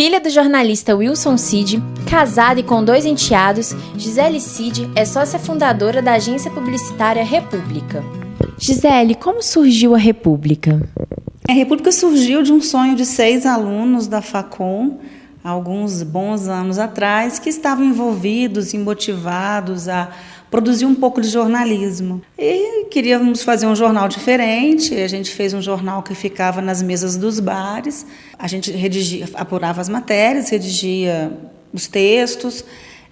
Filha do jornalista Wilson Cid, casada e com 2 enteados, Gisele Cid é sócia fundadora da agência publicitária República. Gisele, como surgiu a República? A República surgiu de um sonho de 6 alunos da Facom, há alguns bons anos atrás, que estavam envolvidos e motivados a produzir um pouco de jornalismo. E queríamos fazer um jornal diferente, a gente fez um jornal que ficava nas mesas dos bares, a gente apurava as matérias, redigia os textos,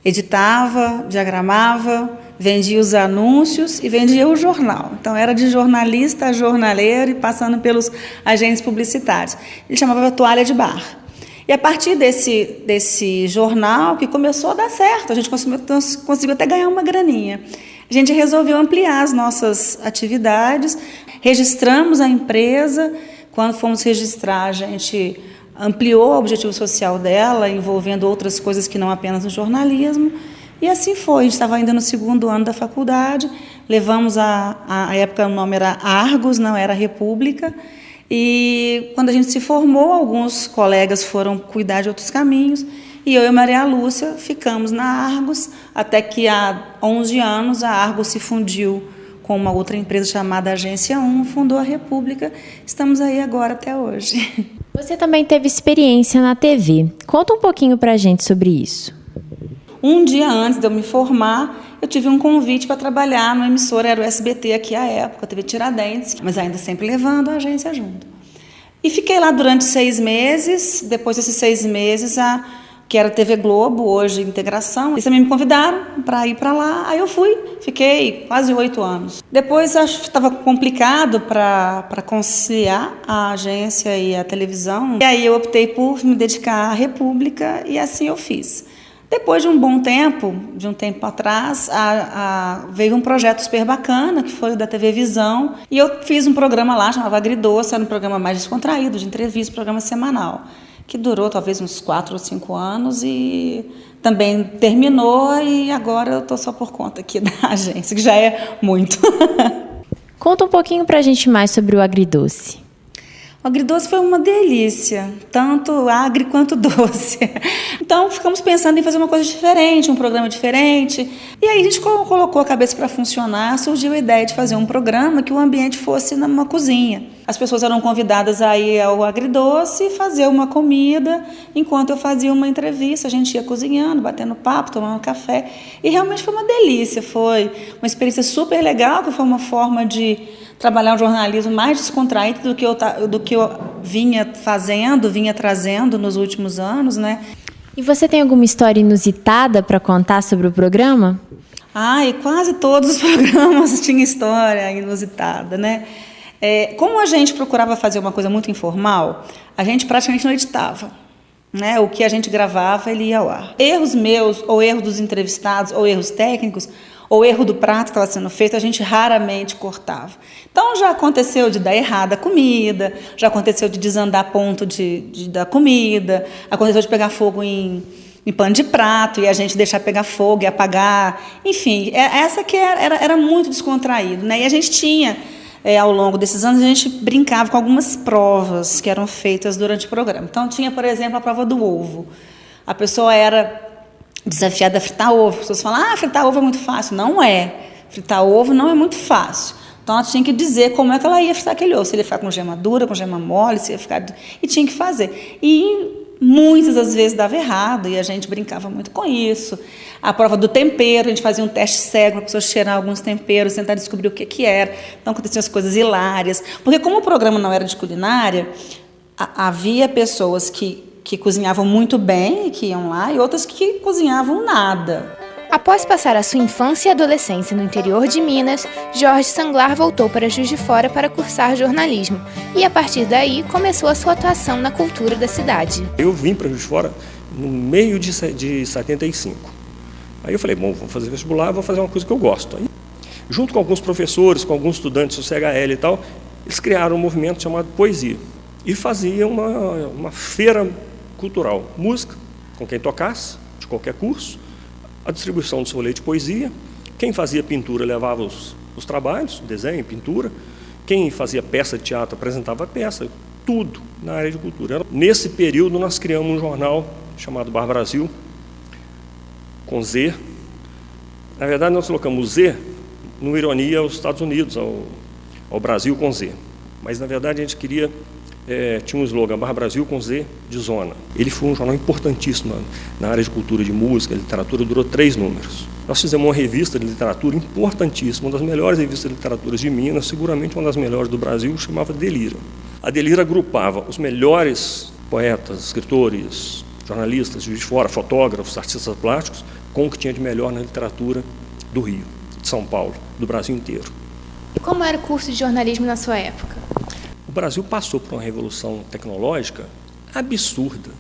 editava, diagramava, vendia os anúncios e vendia o jornal. Então, era de jornalista a jornaleiro e passando pelos agentes publicitários. Ele chamava Toalha de Bar. E a partir desse jornal, que começou a dar certo, a gente conseguiu até ganhar uma graninha. A gente resolveu ampliar as nossas atividades, registramos a empresa. Quando fomos registrar, a gente ampliou o objetivo social dela, envolvendo outras coisas que não apenas o jornalismo. E assim foi, a gente estava ainda no 2º ano da faculdade, levamos a época o nome era Argos, não era República, e quando a gente se formou, alguns colegas foram cuidar de outros caminhos, e eu e a Maria Lúcia ficamos na Argos, até que há 11 anos a Argos se fundiu com uma outra empresa chamada Agência 1, fundou a República, estamos aí agora até hoje. Você também teve experiência na TV, conta um pouquinho pra gente sobre isso. Um dia antes de eu me formar, eu tive um convite para trabalhar numa emissora, era o SBT aqui à época, a TV Tiradentes, mas ainda sempre levando a agência junto. E fiquei lá durante 6 meses, depois desses 6 meses, que era a TV Globo, hoje Integração, eles também me convidaram para ir para lá, aí eu fui, fiquei quase 8 anos. Depois acho que estava complicado para conciliar a agência e a televisão, e aí eu optei por me dedicar à República e assim eu fiz. Depois de um bom tempo, de um tempo atrás, veio um projeto super bacana, que foi o da TV Visão, e eu fiz um programa lá, chamava Agridoce, era um programa mais descontraído, de entrevista, programa semanal, que durou talvez uns 4 ou 5 anos e também terminou, e agora eu estou só por conta aqui da agência, que já é muito. Conta um pouquinho pra gente mais sobre o Agridoce. O Agridoce foi uma delícia, tanto agri quanto doce. Então, ficamos pensando em fazer uma coisa diferente, um programa diferente. E aí a gente colocou a cabeça para funcionar, surgiu a ideia de fazer um programa que o ambiente fosse numa cozinha. As pessoas eram convidadas a ir ao Agridoce e fazer uma comida, enquanto eu fazia uma entrevista. A gente ia cozinhando, batendo papo, tomando café. E realmente foi uma delícia, foi uma experiência super legal, que foi uma forma de trabalhar um jornalismo mais descontraído do que eu vinha trazendo nos últimos anos, né? E você tem alguma história inusitada para contar sobre o programa? E quase todos os programas tinham história inusitada, né? Como a gente procurava fazer uma coisa muito informal, a gente praticamente não editava, né? O que a gente gravava, ele ia ao ar. Erros meus, ou erros dos entrevistados, ou erros técnicos, ou erro do prato que estava sendo feito, a gente raramente cortava. Então, já aconteceu de dar errada a comida, já aconteceu de desandar ponto da comida, aconteceu de pegar fogo em pano de prato e a gente deixar pegar fogo e apagar. Enfim, essa que era muito descontraído, né? E a gente tinha, ao longo desses anos, a gente brincava com algumas provas que eram feitas durante o programa. Então, tinha, por exemplo, a prova do ovo. A pessoa era desafiada a fritar ovo. As pessoas falam, fritar ovo é muito fácil. Não é. Fritar ovo não é muito fácil. Então, ela tinha que dizer como é que ela ia fritar aquele ovo. Se ele ia ficar com gema dura, com gema mole, se ia ficar... E tinha que fazer. E muitas das vezes dava errado, e a gente brincava muito com isso. A prova do tempero, a gente fazia um teste cego para a pessoa cheirar alguns temperos, tentar descobrir o que era. Então, aconteciam as coisas hilárias. Porque como o programa não era de culinária, havia pessoas que cozinhavam muito bem, que iam lá, e outras que cozinhavam nada. Após passar a sua infância e adolescência no interior de Minas, Jorge Sanglar voltou para Juiz de Fora para cursar jornalismo e, a partir daí, começou a sua atuação na cultura da cidade. Eu vim para Juiz de Fora no meio de 75. Aí eu falei, vou fazer vestibular, vou fazer uma coisa que eu gosto. Aí, junto com alguns professores, com alguns estudantes do CHL e tal, eles criaram um movimento chamado Poesia e faziam uma feira cultural, música, com quem tocasse, de qualquer curso, a distribuição do seu leite de poesia, quem fazia pintura levava os trabalhos, desenho, pintura, quem fazia peça de teatro apresentava a peça, tudo na área de cultura. Nesse período, nós criamos um jornal chamado Bar Brasil, com Z. Na verdade, nós colocamos o Z numa ironia aos Estados Unidos, ao Brasil com Z. Mas, na verdade, a gente queria... tinha um slogan, Bar Brasil com Z de zona. Ele foi um jornal importantíssimo na área de cultura, de música, literatura, durou 3 números. Nós fizemos uma revista de literatura importantíssima, uma das melhores revistas de literatura de Minas, seguramente uma das melhores do Brasil, chamava Delira. A Delira agrupava os melhores poetas, escritores, jornalistas, Juiz de Fora, fotógrafos, artistas plásticos, com o que tinha de melhor na literatura do Rio, de São Paulo, do Brasil inteiro. E como era o curso de jornalismo na sua época? O Brasil passou por uma revolução tecnológica absurda.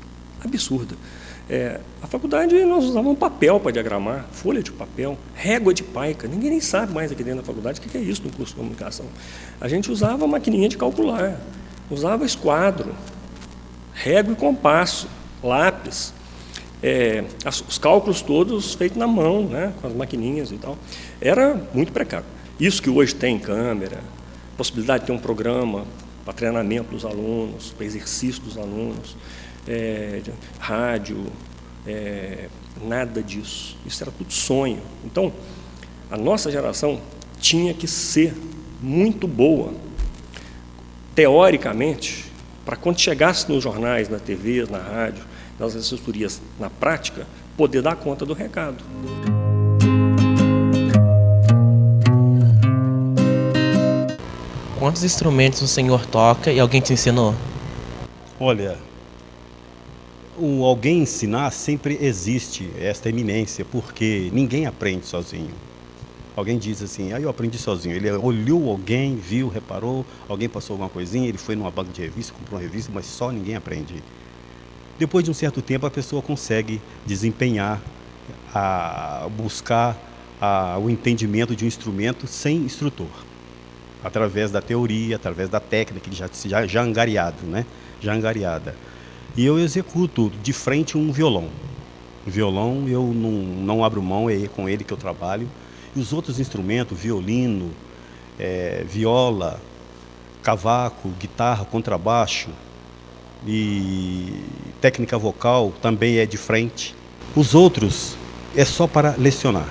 A faculdade, nós usávamos papel para diagramar, folha de papel, régua de paica. Ninguém nem sabe mais aqui dentro da faculdade o que é isso no curso de comunicação. A gente usava maquininha de calcular, usava esquadro, régua e compasso, lápis. Os cálculos todos feitos na mão, né, com as maquininhas e tal. Era muito precário. Isso que hoje tem câmera, possibilidade de ter um programa para treinamento dos alunos, para exercício dos alunos, rádio, nada disso. Isso era tudo sonho. Então, a nossa geração tinha que ser muito boa, teoricamente, para quando chegasse nos jornais, na TV, na rádio, nas assessorias, na prática, poder dar conta do recado. Quantos instrumentos o senhor toca e alguém te ensinou? Olha, alguém ensinar sempre existe esta eminência, porque ninguém aprende sozinho. Alguém diz assim, eu aprendi sozinho. Ele olhou alguém, viu, reparou, alguém passou alguma coisinha, ele foi numa banca de revista, comprou uma revista, mas só ninguém aprende. Depois de um certo tempo, a pessoa consegue desempenhar, buscar o entendimento de um instrumento sem instrutor. Através da teoria, através da técnica, já angariado, né? Já angariada. E eu executo de frente um violão. O violão eu não abro mão, é com ele que eu trabalho. E os outros instrumentos, violino, viola, cavaco, guitarra, contrabaixo e técnica vocal também é de frente. Os outros é só para lecionar.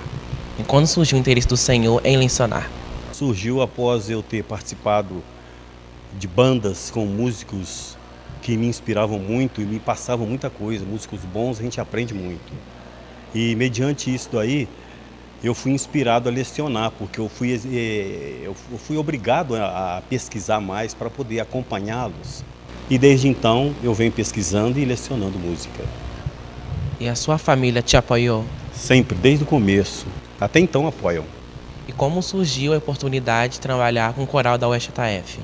E quando surgiu o interesse do senhor em lecionar? Surgiu após eu ter participado de bandas com músicos que me inspiravam muito e me passavam muita coisa. Músicos bons, a gente aprende muito. E mediante isso daí, eu fui inspirado a lecionar, porque eu fui obrigado a pesquisar mais para poder acompanhá-los. E desde então, eu venho pesquisando e lecionando música. E a sua família te apoiou? Sempre, desde o começo. Até então apoiam. E como surgiu a oportunidade de trabalhar com o coral da UEST-JF?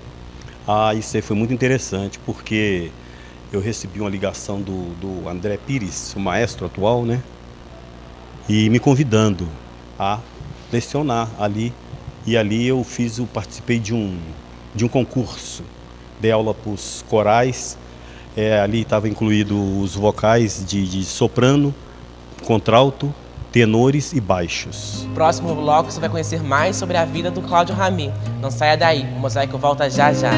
Isso aí foi muito interessante, porque eu recebi uma ligação do André Pires, o maestro atual, né? E me convidando a lecionar ali. E ali eu participei de um concurso. Dei aula para os corais. Ali estava incluído os vocais de soprano, contralto, tenores e baixos. No próximo bloco você vai conhecer mais sobre a vida do Cláudio Ramy. Não saia daí, o Mosaico volta já já.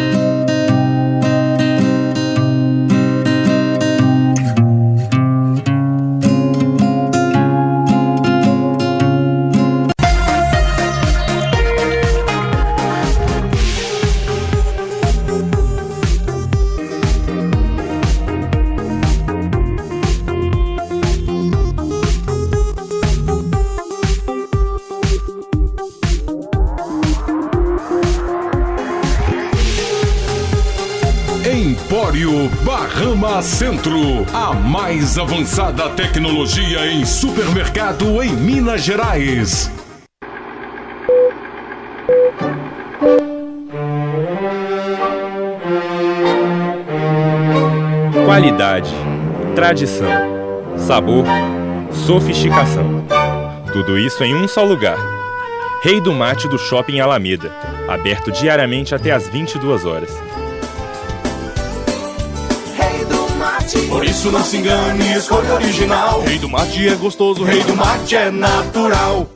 Empório Bahama Centro, a mais avançada tecnologia em supermercado em Minas Gerais. Qualidade, tradição, sabor, sofisticação. Tudo isso em um só lugar. Rei do Mate do Shopping Alameda, aberto diariamente até às 22 horas. Por isso não se engane, escolha original. Rei do Mate é gostoso, Rei do Mate é natural.